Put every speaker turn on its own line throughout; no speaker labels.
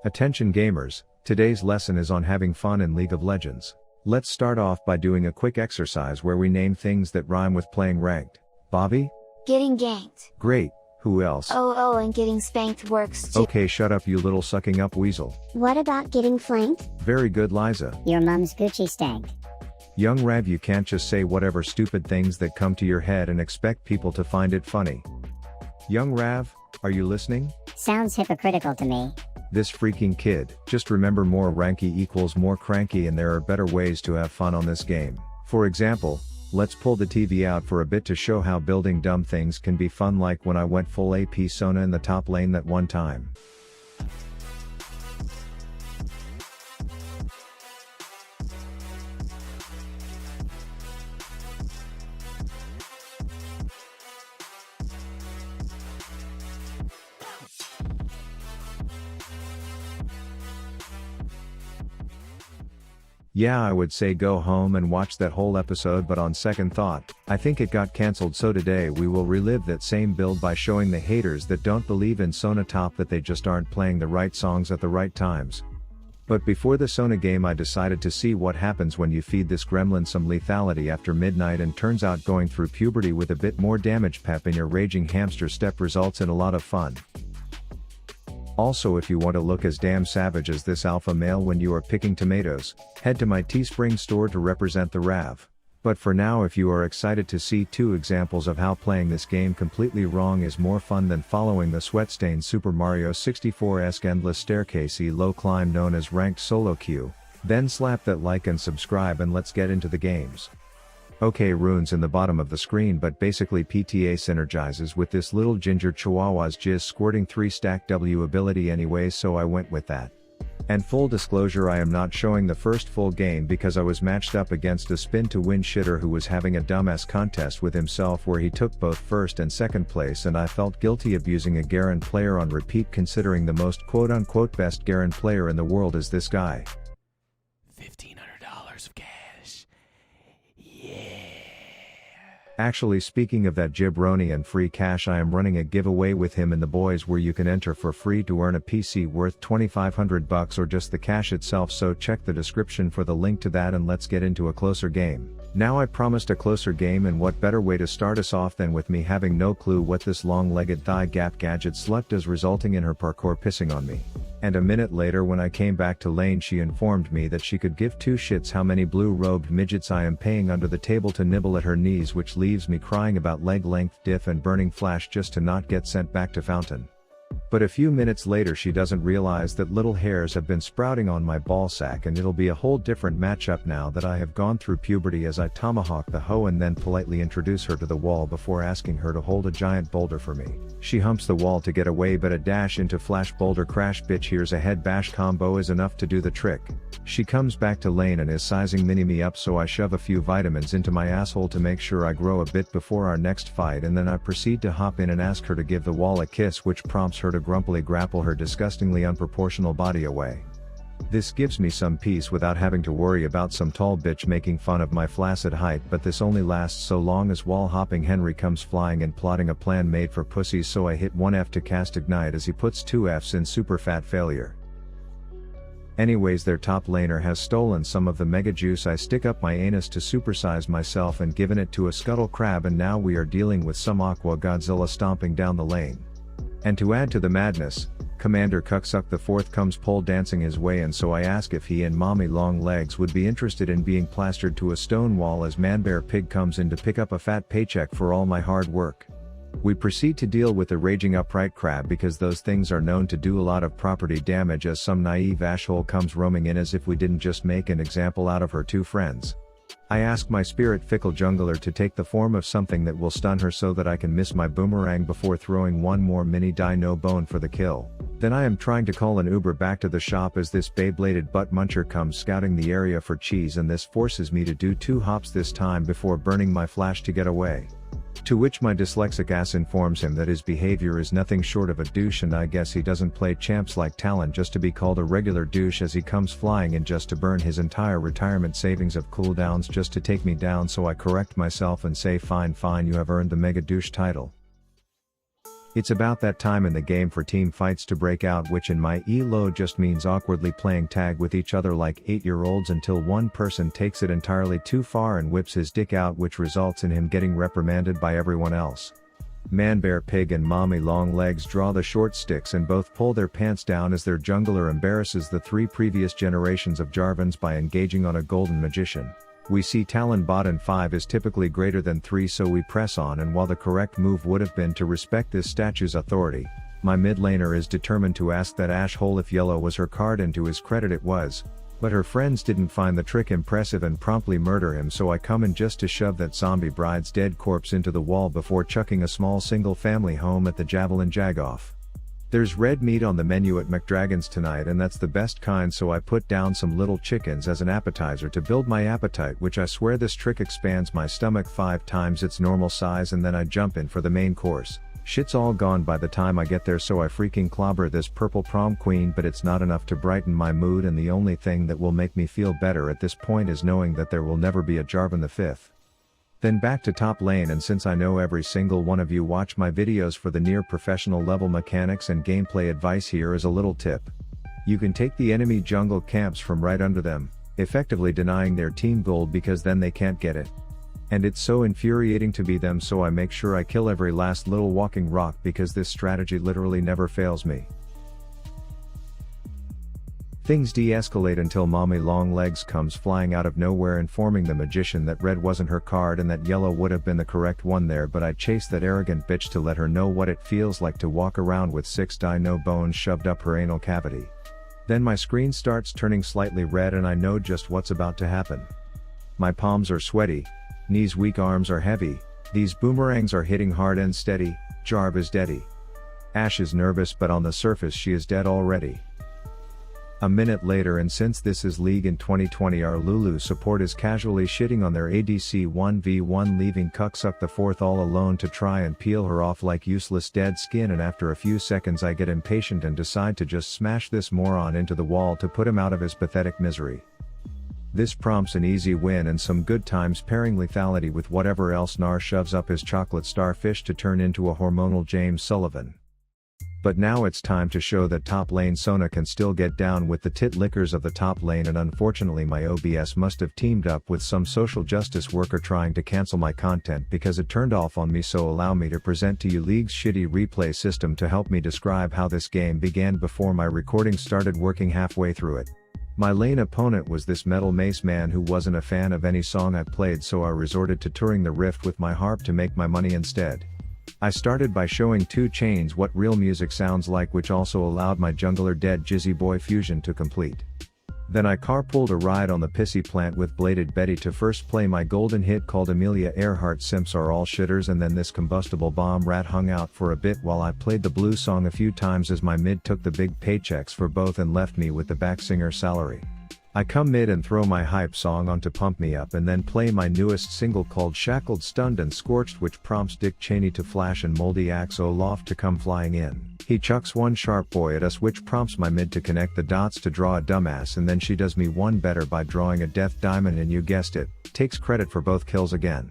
Attention gamers, today's lesson is on having fun in League of Legends. Let's start off by doing a quick exercise where we name things that rhyme with playing ranked. Bobby?
Getting ganked.
Great, who else?
Oh, and getting spanked works too.
Okay, shut up you little sucking up weasel.
What about getting flanked?
Very good, Liza.
Your mom's Gucci stank.
Young Rav, you can't just say whatever stupid things that come to your head and expect people to find it funny. Young Rav, are you listening?
Sounds hypocritical to me.
This freaking kid, just remember more ranky equals more cranky, and there are better ways to have fun on this game. For example, let's pull the TV out for a bit to show how building dumb things can be fun, like when I went full AP Sona in the top lane that one time. Yeah, I would say go home and watch that whole episode, but on second thought, I think it got cancelled, so today we will relive that same build by showing the haters that don't believe in Sona top that they just aren't playing the right songs at the right times. But before the Sona game, I decided to see what happens when you feed this gremlin some lethality after midnight, and turns out going through puberty with a bit more damage pep in your raging hamster step results in a lot of fun. Also, if you want to look as damn savage as this alpha male when you are picking tomatoes, head to my Teespring store to represent the Rav. But for now, if you are excited to see 2 examples of how playing this game completely wrong is more fun than following the sweat-stained Super Mario 64-esque endless staircasey low climb known as ranked solo queue, then slap that like and subscribe and let's get into the games. Okay, runes in the bottom of the screen, but basically PTA synergizes with this little ginger chihuahua's jizz squirting 3-stack W ability anyways, so I went with that. And full disclosure, I am not showing the first full game because I was matched up against a spin to win shitter who was having a dumbass contest with himself where he took both first and second place, and I felt guilty abusing a Garen player on repeat, considering the most quote-unquote best Garen player in the world is this guy.
$1,500 of cash.
Actually, speaking of that jabroni and free cash, I am running a giveaway with him and the boys where you can enter for free to earn a PC worth $2,500 or just the cash itself, so check the description for the link to that, and let's get into a closer game. Now, I promised a closer game, and what better way to start us off than with me having no clue what this long-legged thigh gap gadget slut does, resulting in her parkour pissing on me. And a minute later, when I came back to lane, she informed me that she could give 2 shits how many blue-robed midgets I am paying under the table to nibble at her knees, which leaves me crying about leg length diff and burning flash just to not get sent back to fountain. But a few minutes later, she doesn't realize that little hairs have been sprouting on my ballsack, and it'll be a whole different matchup now that I have gone through puberty, as I tomahawk the hoe and then politely introduce her to the wall before asking her to hold a giant boulder for me. She humps the wall to get away, but a dash into flash boulder crash bitch here's a head bash combo is enough to do the trick. She comes back to lane and is sizing mini me up, so I shove a few vitamins into my asshole to make sure I grow a bit before our next fight, and then I proceed to hop in and ask her to give the wall a kiss, which prompts her to grumpily grapple her disgustingly unproportional body away. This gives me some peace without having to worry about some tall bitch making fun of my flaccid height, but this only lasts so long as wall hopping Henry comes flying and plotting a plan made for pussies, so I hit 1 F to cast ignite as he puts 2 Fs in super fat failure. Anyways, their top laner has stolen some of the mega juice I stick up my anus to supersize myself and given it to a scuttle crab, and now we are dealing with some Aqua Godzilla stomping down the lane. And to add to the madness, Commander Cucksuck IV comes pole dancing his way, and so I ask if he and Mommy Longlegs would be interested in being plastered to a stone wall as Manbear Pig comes in to pick up a fat paycheck for all my hard work. We proceed to deal with the raging upright crab because those things are known to do a lot of property damage, as some naive asshole comes roaming in as if we didn't just make an example out of her 2 friends. I ask my spirit fickle jungler to take the form of something that will stun her so that I can miss my boomerang before throwing one more mini die no bone for the kill. Then I am trying to call an Uber back to the shop as this Beybladed butt muncher comes scouting the area for cheese, and this forces me to do 2 hops this time before burning my flash to get away. To which my dyslexic ass informs him that his behavior is nothing short of a douche, and I guess he doesn't play champs like Talon just to be called a regular douche, as he comes flying in just to burn his entire retirement savings of cooldowns just to take me down, so I correct myself and say fine, you have earned the mega douche title. It's about that time in the game for team fights to break out, which in my ELO just means awkwardly playing tag with each other like 8-year-olds until one person takes it entirely too far and whips his dick out, which results in him getting reprimanded by everyone else. Man Bear Pig and Mommy Long Legs draw the short sticks and both pull their pants down as their jungler embarrasses the 3 previous generations of Jarvans by engaging on a golden magician. We see Talon bot and 5 is typically greater than 3, so we press on, and while the correct move would have been to respect this statue's authority, my mid laner is determined to ask that Ashe hole if yellow was her card, and to his credit it was. But her friends didn't find the trick impressive and promptly murder him, so I come in just to shove that zombie bride's dead corpse into the wall before chucking a small single family home at the Javelin Jagoff. There's red meat on the menu at McDragon's tonight, and that's the best kind, so I put down some little chickens as an appetizer to build my appetite, which I swear this trick expands my stomach 5 times its normal size, and then I jump in for the main course. Shit's all gone by the time I get there, so I freaking clobber this purple prom queen, but it's not enough to brighten my mood, and the only thing that will make me feel better at this point is knowing that there will never be a Jarvan the 5th. Then back to top lane, and since I know every single one of you watch my videos for the near professional level mechanics and gameplay advice, here is a little tip. You can take the enemy jungle camps from right under them, effectively denying their team gold because then they can't get it. And it's so infuriating to be them, so I make sure I kill every last little walking rock because this strategy literally never fails me. Things de-escalate until Mommy Long Legs comes flying out of nowhere informing the magician that red wasn't her card and that yellow would have been the correct one there, but I chase that arrogant bitch to let her know what it feels like to walk around with 6 dino bones shoved up her anal cavity. Then my screen starts turning slightly red and I know just what's about to happen. My palms are sweaty, knees weak, arms are heavy, these boomerangs are hitting hard and steady. Jarv is deady. Ashe is nervous, but on the surface she is dead already. A minute later, and since this is League in 2020, our Lulu support is casually shitting on their ADC 1v1, leaving Cucksuck the 4th all alone to try and peel her off like useless dead skin, and after a few seconds I get impatient and decide to just smash this moron into the wall to put him out of his pathetic misery. This prompts an easy win and some good times, pairing lethality with whatever else Gnar shoves up his chocolate starfish to turn into a hormonal James Sullivan. But now it's time to show that top lane Sona can still get down with the tit lickers of the top lane, and unfortunately my OBS must have teamed up with some social justice worker trying to cancel my content because it turned off on me, so allow me to present to you League's shitty replay system to help me describe how this game began before my recording started working halfway through it. My lane opponent was this metal mace man who wasn't a fan of any song I played, so I resorted to touring the rift with my harp to make my money instead. I started by showing 2 Chainz what real music sounds like, which also allowed my jungler Dead Jizzy Boy fusion to complete. Then I carpooled a ride on the pissy plant with Bladed Betty to first play my golden hit called Amelia Earhart Simps Are All Shitters, and then this combustible bomb rat hung out for a bit while I played the blue song a few times as my mid took the big paychecks for both and left me with the back singer salary. I come mid and throw my hype song on to pump me up, and then play my newest single called Shackled, Stunned and Scorched, which prompts Dick Cheney to flash and Moldy Axe Olaf to come flying in. He chucks one sharp boy at us, which prompts my mid to connect the dots to draw a dumbass, and then she does me one better by drawing a death diamond, and you guessed it, takes credit for both kills again.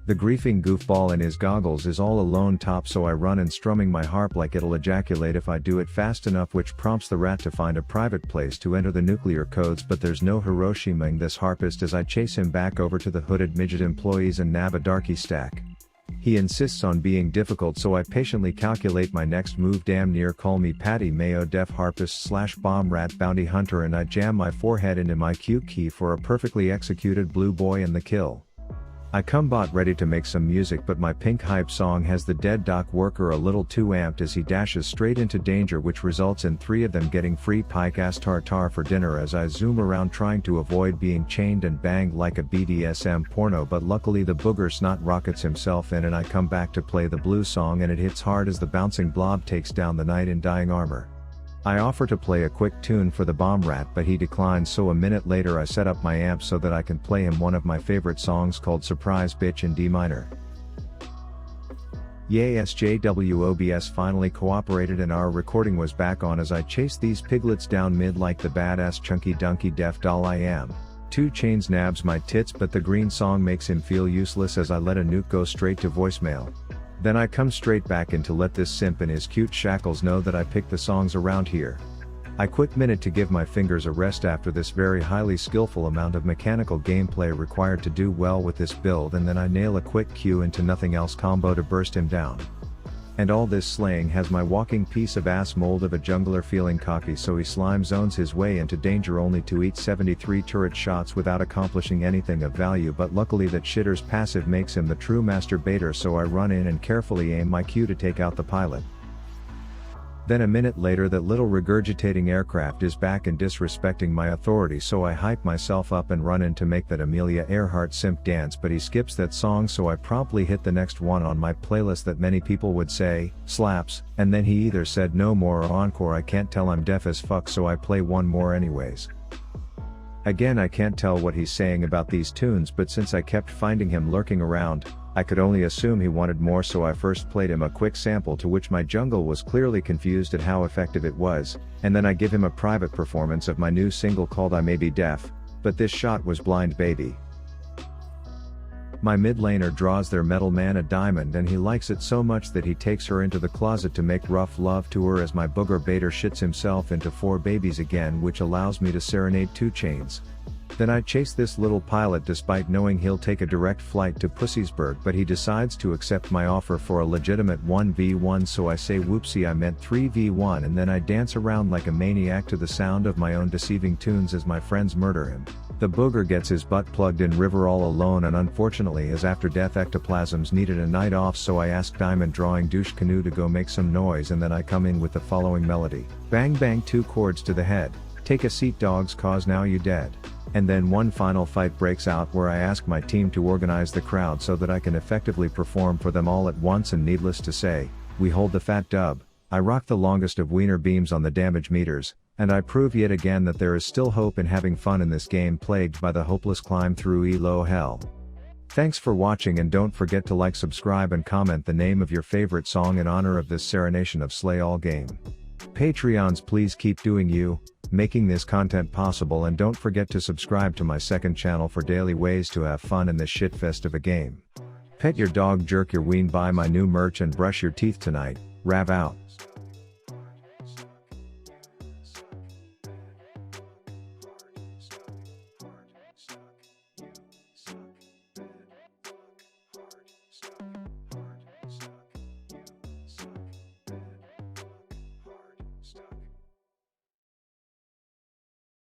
The griefing goofball in his goggles is all alone top, so I run and strumming my harp like it'll ejaculate if I do it fast enough, which prompts the rat to find a private place to enter the nuclear codes, but there's no Hiroshima-ing this harpist as I chase him back over to the hooded midget employees and nab a darky stack. He insists on being difficult, so I patiently calculate my next move, damn near call me Patty Mayo Def Harpist / Bomb Rat Bounty Hunter, and I jam my forehead into my Q key for a perfectly executed blue boy and the kill. I come bot ready to make some music, but my pink hype song has the dead dock worker a little too amped as he dashes straight into danger, which results in 3 of them getting free pike ass tartar for dinner as I zoom around trying to avoid being chained and banged like a BDSM porno, but luckily the booger snot rockets himself in and I come back to play the blue song, and it hits hard as the bouncing blob takes down the knight in dying armor. I offer to play a quick tune for the bomb rat, but he declines, so a minute later I set up my amp so that I can play him one of my favorite songs called Surprise Bitch in D minor. Yay, SJWOBS finally cooperated and our recording was back on as I chased these piglets down mid like the badass chunky donkey deaf doll I am. 2 Chainz nabs my tits, but the green song makes him feel useless as I let a nuke go straight to voicemail. Then I come straight back in to let this simp and his cute shackles know that I pick the songs around here. I quick minute to give my fingers a rest after this very highly skillful amount of mechanical gameplay required to do well with this build, and then I nail a quick Q into nothing else combo to burst him down. And all this slaying has my walking piece of ass mold of a jungler feeling cocky, so he slime zones his way into danger only to eat 73 turret shots without accomplishing anything of value, but luckily that shitter's passive makes him the true master baiter, so I run in and carefully aim my Q to take out the pilot. Then a minute later that little regurgitating aircraft is back and disrespecting my authority, so I hype myself up and run in to make that Amelia Earhart simp dance, but he skips that song, so I promptly hit the next one on my playlist that many people would say, slaps, and then he either said no more or encore. I can't tell, I'm deaf as fuck, so I play one more anyways. Again, I can't tell what he's saying about these tunes, but since I kept finding him lurking around, I could only assume he wanted more, so I first played him a quick sample to which my jungle was clearly confused at how effective it was, and then I give him a private performance of my new single called I May Be Deaf, but this shot was blind baby. My mid laner draws their metal man a diamond, and he likes it so much that he takes her into the closet to make rough love to her as my booger baiter shits himself into 4 babies again, which allows me to serenade 2 chains. Then I chase this little pilot despite knowing he'll take a direct flight to Pussiesburg, but he decides to accept my offer for a legitimate 1v1, so I say whoopsie, I meant 3v1, and then I dance around like a maniac to the sound of my own deceiving tunes as my friends murder him. The booger gets his butt plugged in river all alone, and unfortunately his after death ectoplasms needed a night off, so I ask Diamond Drawing Douche Canoe to go make some noise, and then I come in with the following melody. Bang bang 2 chords to the head. Take a seat dogs, cause now you dead. And then one final fight breaks out where I ask my team to organize the crowd so that I can effectively perform for them all at once, and needless to say, we hold the fat dub. I rock the longest of wiener beams on the damage meters, and I prove yet again that there is still hope in having fun in this game plagued by the hopeless climb through elo hell. Thanks for watching, and don't forget to like, subscribe, and comment the name of your favorite song in honor of this serenation of Slay All game. Patreons, please keep doing you, making this content possible, and don't forget to subscribe to my second channel for daily ways to have fun in this shitfest of a game. Pet your dog, jerk your ween, buy my new merch, and brush your teeth tonight. Rav out.